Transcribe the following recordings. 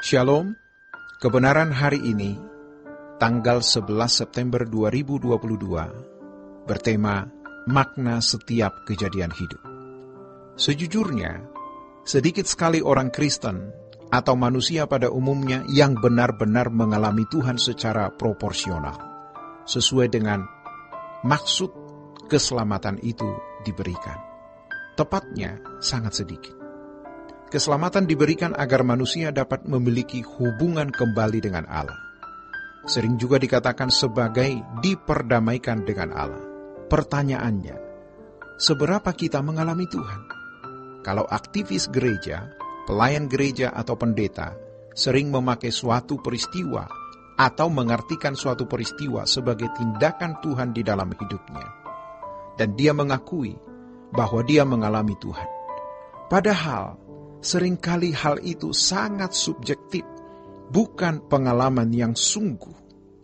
Shalom, kebenaran hari ini, tanggal 11 September 2022, bertema makna setiap kejadian hidup. Sejujurnya, sedikit sekali orang Kristen atau manusia pada umumnya yang benar-benar mengalami Tuhan secara proporsional, sesuai dengan maksud keselamatan itu diberikan. Tepatnya, sangat sedikit. Keselamatan diberikan agar manusia dapat memiliki hubungan kembali dengan Allah. Sering juga dikatakan sebagai diperdamaikan dengan Allah. Pertanyaannya, seberapa kita mengalami Tuhan? Kalau aktivis gereja, pelayan gereja atau pendeta sering memakai suatu peristiwa atau mengartikan suatu peristiwa sebagai tindakan Tuhan di dalam hidupnya, dan dia mengakui bahwa dia mengalami Tuhan. Padahal, seringkali hal itu sangat subjektif, bukan pengalaman yang sungguh.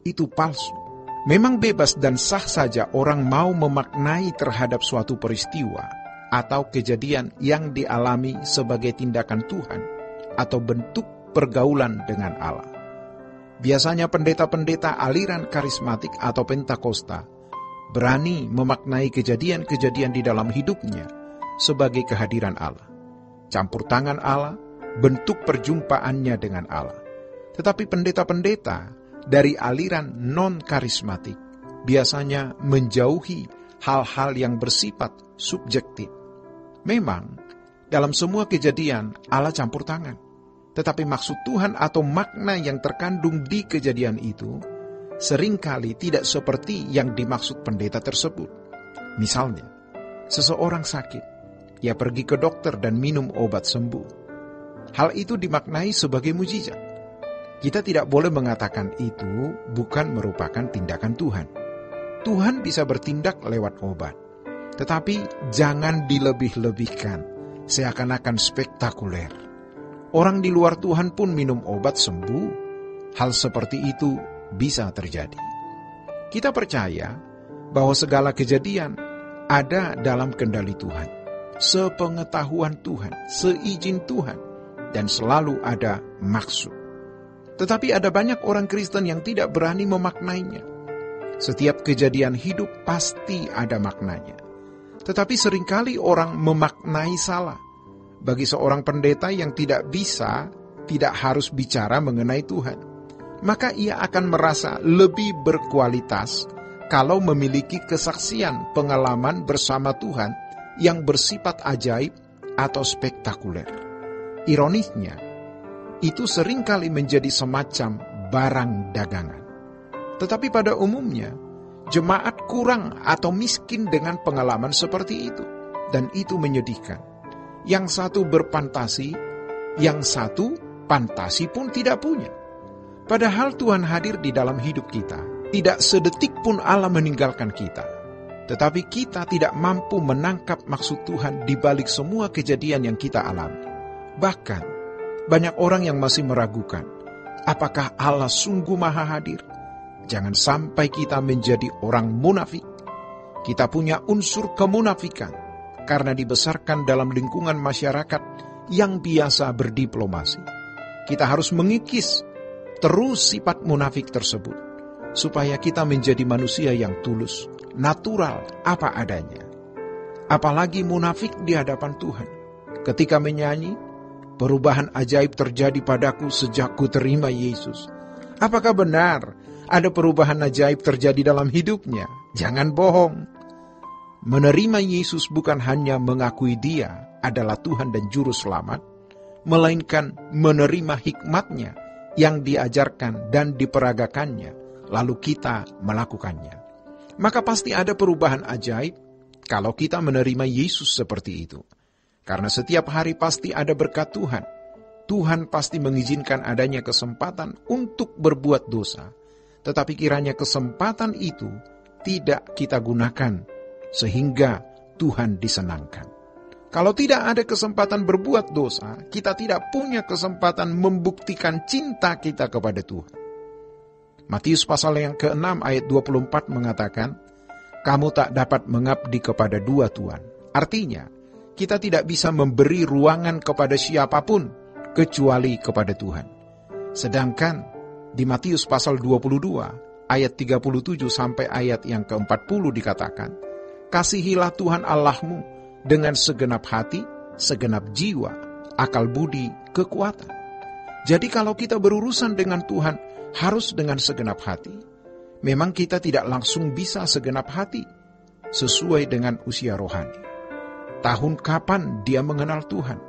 Itu palsu. Memang bebas dan sah saja orang mau memaknai terhadap suatu peristiwa atau kejadian yang dialami sebagai tindakan Tuhan atau bentuk pergaulan dengan Allah. Biasanya pendeta-pendeta aliran karismatik atau Pentakosta berani memaknai kejadian-kejadian di dalam hidupnya sebagai kehadiran Allah, campur tangan Allah, bentuk perjumpaannya dengan Allah. Tetapi pendeta-pendeta dari aliran non-karismatik biasanya menjauhi hal-hal yang bersifat subjektif. Memang, dalam semua kejadian Allah campur tangan. Tetapi maksud Tuhan atau makna yang terkandung di kejadian itu seringkali tidak seperti yang dimaksud pendeta tersebut. Misalnya, seseorang sakit, ia pergi ke dokter dan minum obat sembuh. Hal itu dimaknai sebagai mujizat. Kita tidak boleh mengatakan itu bukan merupakan tindakan Tuhan. Tuhan bisa bertindak lewat obat. Tetapi jangan dilebih-lebihkan, seakan-akan spektakuler. Orang di luar Tuhan pun minum obat sembuh. Hal seperti itu bisa terjadi. Kita percaya bahwa segala kejadian ada dalam kendali Tuhan, sepengetahuan Tuhan, seizin Tuhan, dan selalu ada maksud. Tetapi ada banyak orang Kristen yang tidak berani memaknainya. Setiap kejadian hidup pasti ada maknanya. Tetapi seringkali orang memaknai salah. Bagi seorang pendeta yang tidak harus bicara mengenai Tuhan, maka ia akan merasa lebih berkualitas kalau memiliki kesaksian pengalaman bersama Tuhan yang bersifat ajaib atau spektakuler. Ironisnya, itu seringkali menjadi semacam barang dagangan. Tetapi pada umumnya, jemaat kurang atau miskin dengan pengalaman seperti itu. Dan itu menyedihkan. Yang satu berfantasi, yang satu fantasi pun tidak punya. Padahal Tuhan hadir di dalam hidup kita. Tidak sedetik pun Allah meninggalkan kita. Tetapi kita tidak mampu menangkap maksud Tuhan di balik semua kejadian yang kita alami. Bahkan, banyak orang yang masih meragukan, apakah Allah sungguh maha hadir? Jangan sampai kita menjadi orang munafik. Kita punya unsur kemunafikan, karena dibesarkan dalam lingkungan masyarakat yang biasa berdiplomasi. Kita harus mengikis terus sifat munafik tersebut, supaya kita menjadi manusia yang tulus, natural, apa adanya. Apalagi munafik di hadapan Tuhan. Ketika menyanyi, perubahan ajaib terjadi padaku sejak ku terima Yesus. Apakah benar ada perubahan ajaib terjadi dalam hidupnya? Jangan bohong. Menerima Yesus bukan hanya mengakui Dia adalah Tuhan dan Juru Selamat, melainkan menerima hikmat-Nya yang diajarkan dan diperagakannya, lalu kita melakukannya. Maka pasti ada perubahan ajaib kalau kita menerima Yesus seperti itu. Karena setiap hari pasti ada berkat Tuhan. Tuhan pasti mengizinkan adanya kesempatan untuk berbuat dosa. Tetapi kiranya kesempatan itu tidak kita gunakan sehingga Tuhan disenangkan. Kalau tidak ada kesempatan berbuat dosa, kita tidak punya kesempatan membuktikan cinta kita kepada Tuhan. Matius pasal yang ke-6 ayat 24 mengatakan, kamu tak dapat mengabdi kepada dua tuan. Artinya, kita tidak bisa memberi ruangan kepada siapapun kecuali kepada Tuhan. Sedangkan di Matius pasal 22 ayat 37 sampai ayat yang ke-40 dikatakan, kasihilah Tuhan Allahmu dengan segenap hati, segenap jiwa, akal budi, kekuatan. Jadi kalau kita berurusan dengan Tuhan harus dengan segenap hati. Memang kita tidak langsung bisa segenap hati sesuai dengan usia rohani. Tahun kapan dia mengenal Tuhan?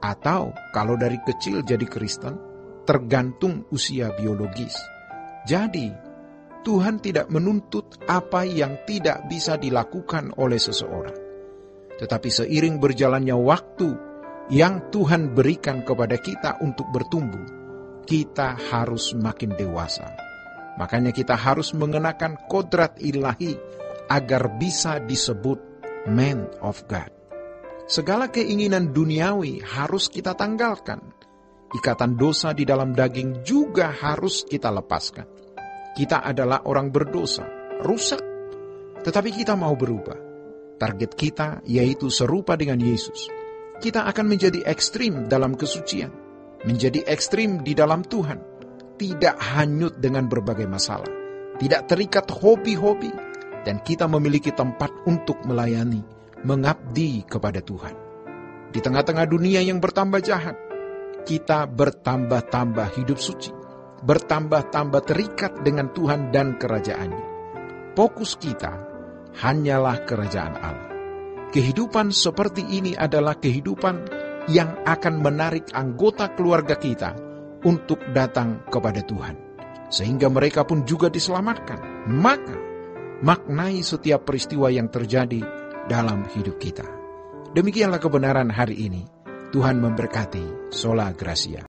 Atau kalau dari kecil jadi Kristen, tergantung usia biologis. Jadi, Tuhan tidak menuntut apa yang tidak bisa dilakukan oleh seseorang. Tetapi seiring berjalannya waktu yang Tuhan berikan kepada kita untuk bertumbuh, kita harus makin dewasa. Makanya kita harus mengenakan kodrat ilahi agar bisa disebut man of God. Segala keinginan duniawi harus kita tanggalkan. Ikatan dosa di dalam daging juga harus kita lepaskan. Kita adalah orang berdosa, rusak. Tetapi kita mau berubah. Target kita yaitu serupa dengan Yesus. Kita akan menjadi ekstrim dalam kesucian. Menjadi ekstrim di dalam Tuhan. Tidak hanyut dengan berbagai masalah. Tidak terikat hobi-hobi. Dan kita memiliki tempat untuk melayani, mengabdi kepada Tuhan. Di tengah-tengah dunia yang bertambah jahat, kita bertambah-tambah hidup suci, bertambah-tambah terikat dengan Tuhan dan kerajaannya. Fokus kita hanyalah kerajaan Allah. Kehidupan seperti ini adalah kehidupan yang akan menarik anggota keluarga kita untuk datang kepada Tuhan, sehingga mereka pun juga diselamatkan. Maka, maknai setiap peristiwa yang terjadi dalam hidup kita. Demikianlah kebenaran hari ini. Tuhan memberkati. Sola Gracia.